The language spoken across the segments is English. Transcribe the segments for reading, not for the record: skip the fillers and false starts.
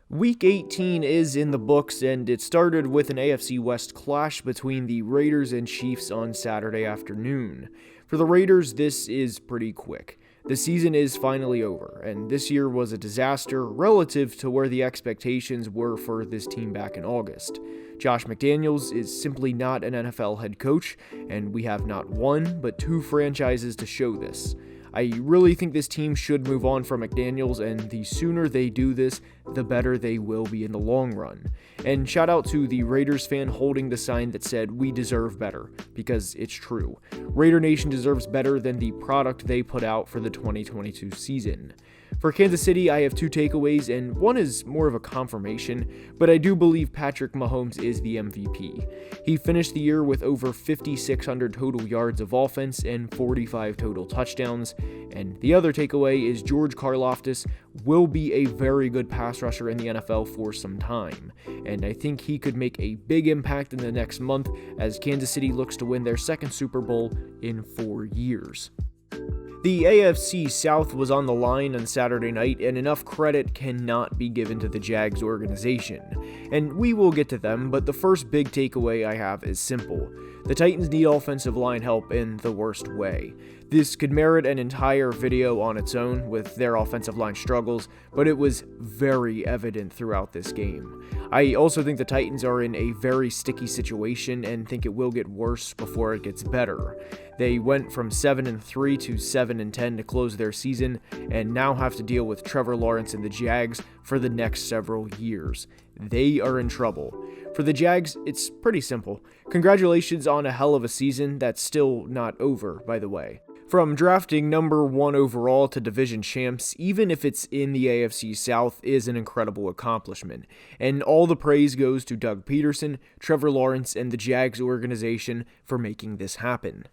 Week 18 is in the books, and it started with an AFC West clash between the Raiders and Chiefs on Saturday afternoon. For the Raiders, this is pretty quick. The season is finally over, and this year was a disaster relative to where the expectations were for this team back in August. Josh McDaniels is simply not an NFL head coach, and we have not one, but two franchises to show this. I really think this team should move on from McDaniels, and the sooner they do this, the better they will be in the long run. And shout out to the Raiders fan holding the sign that said, "We deserve better," because it's true. Raider Nation deserves better than the product they put out for the 2022 season. For Kansas City, I have two takeaways, and one is more of a confirmation, but I do believe Patrick Mahomes is the MVP. He finished the year with over 5,600 total yards of offense and 45 total touchdowns, and the other takeaway is George Karlaftis will be a very good pass rusher in the NFL for some time, and I think he could make a big impact in the next month as Kansas City looks to win their second Super Bowl in 4 years. The AFC South was on the line on Saturday night, and enough credit cannot be given to the Jags organization. And we will get to them, but the first big takeaway I have is simple. The Titans need offensive line help in the worst way. This could merit an entire video on its own with their offensive line struggles, but it was very evident throughout this game. I also think the Titans are in a very sticky situation and think it will get worse before it gets better. They went from 7-3 to 7-10 to close their season, and now have to deal with Trevor Lawrence and the Jags for the next several years. They are in trouble. For the Jags, it's pretty simple. Congratulations on a hell of a season that's still not over, by the way. From drafting number 1 overall to division champs, even if it's in the AFC South, is an incredible accomplishment. And all the praise goes to Doug Peterson, Trevor Lawrence, and the Jags organization for making this happen.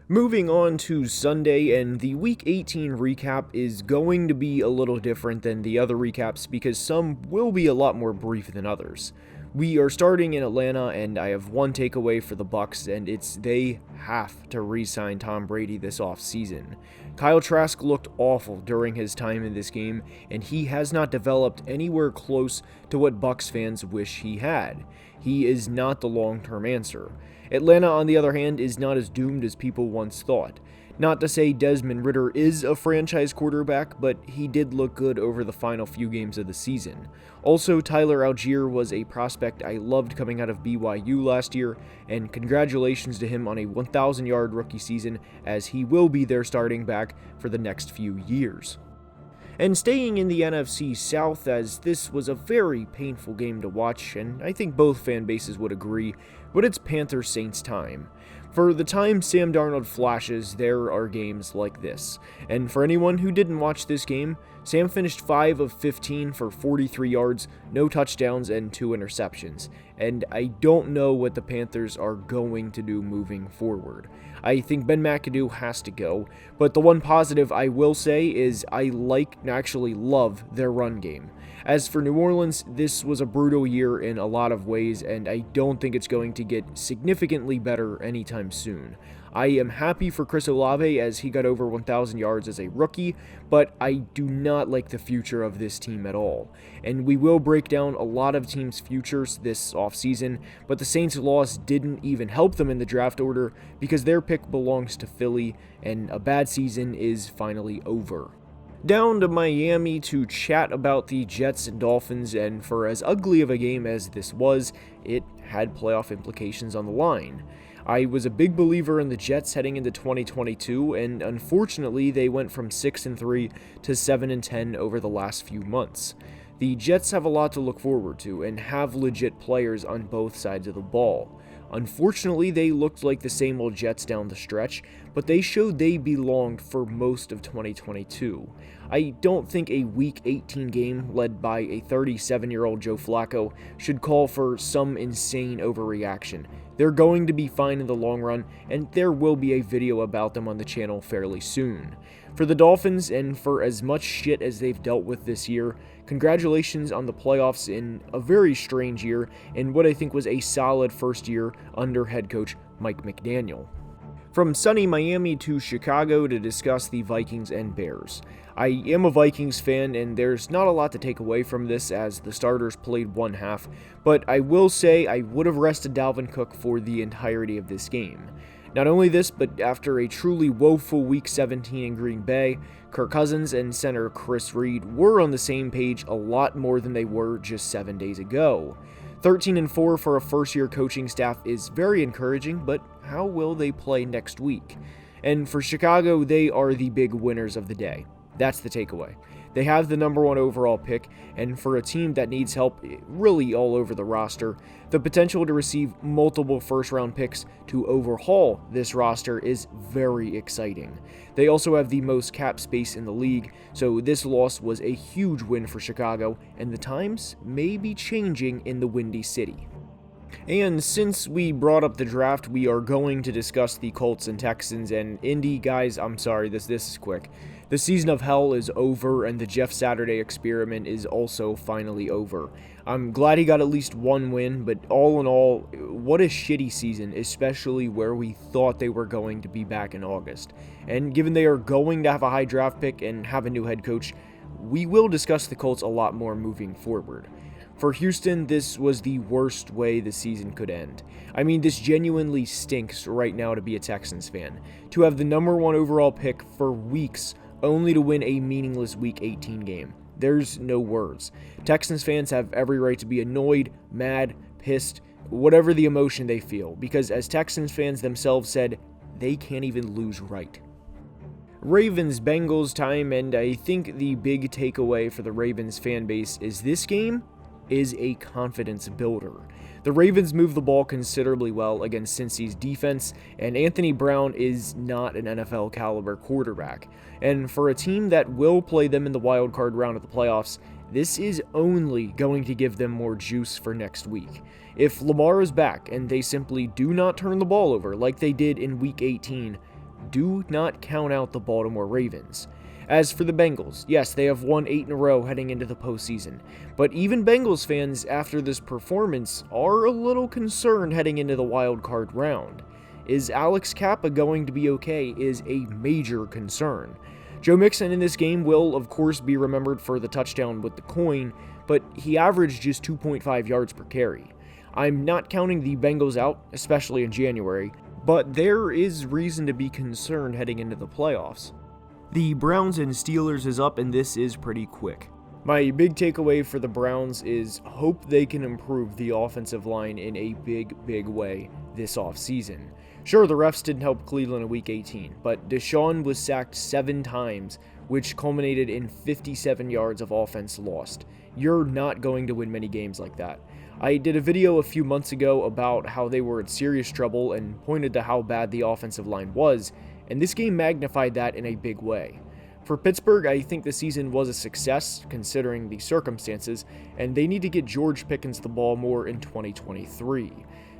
Moving on to Sunday, and the Week 18 recap is going to be a little different than the other recaps because some will be a lot more brief than others. We are starting in Atlanta, and I have one takeaway for the Bucs, and it's they have to re-sign Tom Brady this offseason. Kyle Trask looked awful during his time in this game, and he has not developed anywhere close to what Bucs fans wish he had. He is not the long-term answer. Atlanta, on the other hand, is not as doomed as people once thought. Not to say Desmond Ridder is a franchise quarterback, but he did look good over the final few games of the season. Also, Tyler Algier was a prospect I loved coming out of BYU last year, and congratulations to him on a 1,000-yard rookie season, as he will be their starting back for the next few years. And staying in the NFC South, as this was a very painful game to watch, and I think both fan bases would agree, but it's Panthers-Saints time. For the time Sam Darnold flashes, there are games like this. And for anyone who didn't watch this game, Sam finished 5 of 15 for 43 yards, no touchdowns, and 2 interceptions. And I don't know what the Panthers are going to do moving forward. I think Ben McAdoo has to go, but the one positive I will say is I actually love their run game. As for New Orleans, this was a brutal year in a lot of ways, and I don't think it's going to get significantly better anytime soon. I am happy for Chris Olave as he got over 1,000 yards as a rookie, but I do not like the future of this team at all. And we will break down a lot of teams' futures this offseason, but the Saints' loss didn't even help them in the draft order because their pick belongs to Philly, and a bad season is finally over. Down to Miami to chat about the Jets and Dolphins, and for as ugly of a game as this was, it had playoff implications on the line. I was a big believer in the Jets heading into 2022, and unfortunately they went from 6-3 to 7-10 over the last few months. The Jets have a lot to look forward to and have legit players on both sides of the ball. Unfortunately, they looked like the same old Jets down the stretch, but they showed they belonged for most of 2022. I don't think a Week 18 game led by a 37-year-old Joe Flacco should call for some insane overreaction. They're going to be fine in the long run, and there will be a video about them on the channel fairly soon. For the Dolphins, and for as much shit as they've dealt with this year, congratulations on the playoffs in a very strange year, and what I think was a solid first year under head coach Mike McDaniel. From sunny Miami to Chicago to discuss the Vikings and Bears. I am a Vikings fan, and there's not a lot to take away from this as the starters played one half, but I will say I would have rested Dalvin Cook for the entirety of this game. Not only this, but after a truly woeful Week 17 in Green Bay, Kirk Cousins and center Chris Reed were on the same page a lot more than they were just 7 days ago. 13-4 for a first-year coaching staff is very encouraging, but how will they play next week? And for Chicago, they are the big winners of the day. That's the takeaway. They have the number 1 overall pick, and for a team that needs help really all over the roster, the potential to receive multiple first-round picks to overhaul this roster is very exciting. They also have the most cap space in the league, so this loss was a huge win for Chicago, and the times may be changing in the Windy City. And since we brought up the draft, we are going to discuss the Colts and Texans. And Indy, guys, I'm sorry, this is quick. The season of hell is over, and the Jeff Saturday experiment is also finally over. I'm glad he got at least one win, but all in all, what a shitty season, especially where we thought they were going to be back in August. And given they are going to have a high draft pick and have a new head coach, we will discuss the Colts a lot more moving forward. For Houston, this was the worst way the season could end. I mean, this genuinely stinks right now to be a Texans fan. To have the number 1 overall pick for weeks, only to win a meaningless Week 18 game. There's no words. Texans fans have every right to be annoyed, mad, pissed, whatever the emotion they feel, because as Texans fans themselves said, they can't even lose right. Ravens-Bengals time, and I think the big takeaway for the Ravens fan base is this game is a confidence builder. The Ravens move the ball considerably well against Cincy's defense, and Anthony Brown is not an NFL caliber quarterback. And for a team that will play them in the wild card round of the playoffs, this is only going to give them more juice for next week. If Lamar is back and they simply do not turn the ball over like they did in Week 18, do not count out the Baltimore Ravens. As for the Bengals, yes, they have won 8 in a row heading into the postseason, but even Bengals fans after this performance are a little concerned heading into the wild card round. Is Alex Kappa going to be okay is a major concern. Joe Mixon in this game will, of course, be remembered for the touchdown with the coin, but he averaged just 2.5 yards per carry. I'm not counting the Bengals out, especially in January, but there is reason to be concerned heading into the playoffs. The Browns and Steelers is up, and this is pretty quick. My big takeaway for the Browns is hope they can improve the offensive line in a big way this offseason. Sure, the refs didn't help Cleveland in Week 18, but Deshaun was sacked 7 times, which culminated in 57 yards of offense lost. You're not going to win many games like that. I did a video a few months ago about how they were in serious trouble and pointed to how bad the offensive line was, and this game magnified that in a big way. For Pittsburgh, I think the season was a success, considering the circumstances, and they need to get George Pickens the ball more in 2023.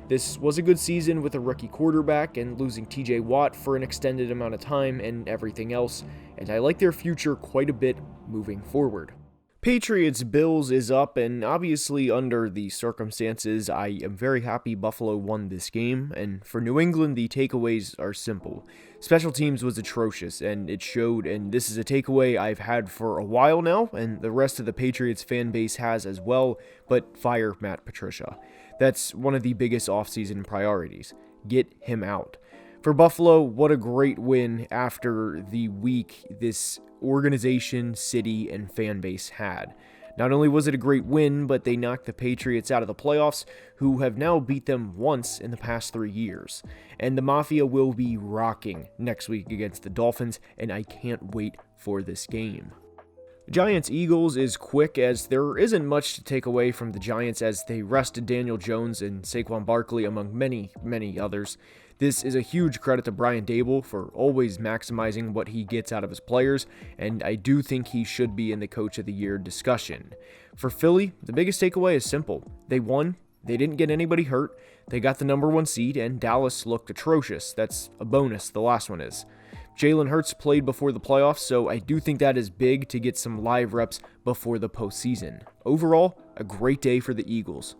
This was a good season with a rookie quarterback and losing TJ Watt for an extended amount of time and everything else, and I like their future quite a bit moving forward. Patriots-Bills is up, and obviously under the circumstances, I am very happy Buffalo won this game, and for New England, the takeaways are simple. Special teams was atrocious, and it showed, and this is a takeaway I've had for a while now, and the rest of the Patriots fan base has as well, but fire Matt Patricia. That's one of the biggest offseason priorities. Get him out. For Buffalo, what a great win after the week this organization, city, and fan base had. Not only was it a great win, but they knocked the Patriots out of the playoffs, who have now beat them once in the past 3 years. And the Mafia will be rocking next week against the Dolphins, and I can't wait for this game. Giants-Eagles is quick, as there isn't much to take away from the Giants as they rested Daniel Jones and Saquon Barkley among many others. This is a huge credit to Brian Daboll for always maximizing what he gets out of his players, and I do think he should be in the Coach of the Year discussion. For Philly, the biggest takeaway is simple. They won, they didn't get anybody hurt, they got the number 1 seed, and Dallas looked atrocious. That's a bonus, the last one is. Jalen Hurts played before the playoffs, so I do think that is big to get some live reps before the postseason. Overall, a great day for the Eagles.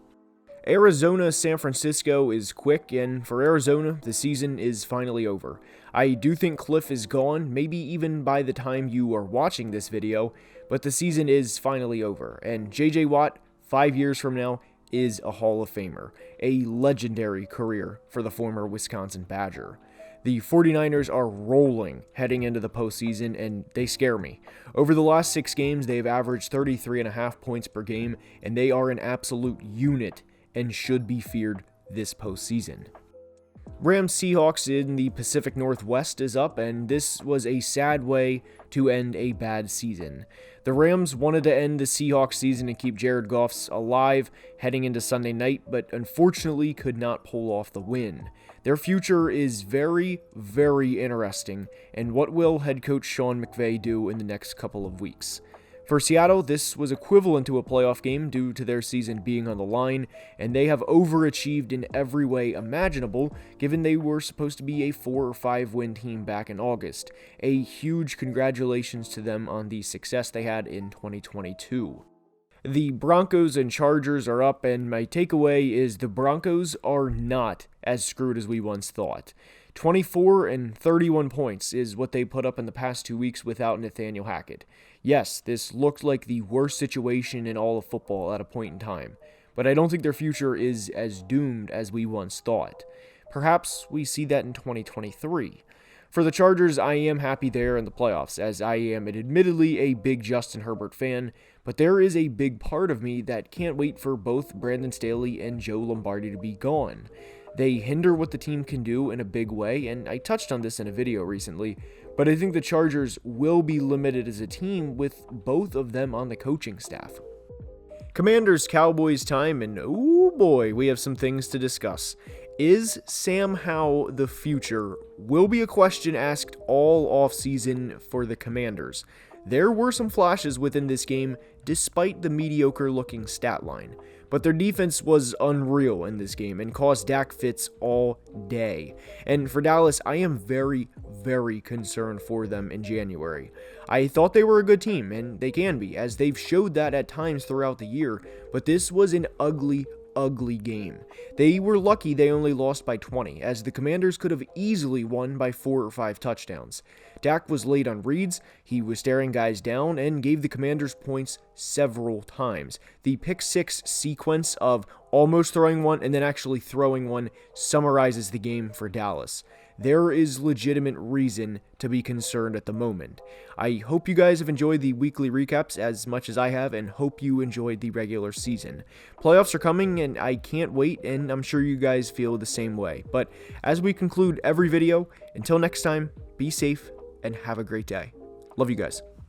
Arizona San Francisco is quick, and for Arizona, the season is finally over. I do think Cliff is gone, maybe even by the time you are watching this video, but the season is finally over, and JJ Watt, 5 years from now, is a Hall of Famer, a legendary career for the former Wisconsin Badger. The 49ers are rolling heading into the postseason, and they scare me. Over the last 6 games, they've averaged 33.5 points per game, and they are an absolute unit and should be feared this postseason. Rams-Seahawks in the Pacific Northwest is up, and this was a sad way to end a bad season. The Rams wanted to end the Seahawks season and keep Jared Goff's alive heading into Sunday night, but unfortunately could not pull off the win. Their future is very, very interesting, and what will head coach Sean McVay do in the next couple of weeks? For Seattle, this was equivalent to a playoff game due to their season being on the line, and they have overachieved in every way imaginable, given they were supposed to be a 4 or 5 win team back in August. A huge congratulations to them on the success they had in 2022. The Broncos and Chargers are up, and my takeaway is the Broncos are not as screwed as we once thought. 24 and 31 points is what they put up in the past 2 weeks without Nathaniel Hackett. Yes, this looked like the worst situation in all of football at a point in time, but I don't think their future is as doomed as we once thought. Perhaps we see that in 2023. For the Chargers, I am happy they're in the playoffs, as I am admittedly a big Justin Herbert fan, but there is a big part of me that can't wait for both Brandon Staley and Joe Lombardi to be gone. They hinder what the team can do in a big way, and I touched on this in a video recently, but I think the Chargers will be limited as a team with both of them on the coaching staff. Commanders Cowboys time, and oh boy, we have some things to discuss. Is Sam Howell the future? Will be a question asked all offseason for the Commanders. There were some flashes within this game, despite the mediocre-looking stat line. But their defense was unreal in this game and caused Dak fits all day. And for Dallas, I am very, very concerned for them in January. I thought they were a good team, and they can be, as they've showed that at times throughout the year, but this was an ugly game. They were lucky they only lost by 20, as the Commanders could have easily won by 4 or 5 touchdowns. Dak was late on reads, he was staring guys down, and gave the Commanders points several times. The pick 6 sequence of almost throwing one and then actually throwing one summarizes the game for Dallas. There is legitimate reason to be concerned at the moment. I hope you guys have enjoyed the weekly recaps as much as I have, and hope you enjoyed the regular season. Playoffs are coming, and I can't wait, and I'm sure you guys feel the same way. But as we conclude every video, until next time, be safe and have a great day. Love you guys.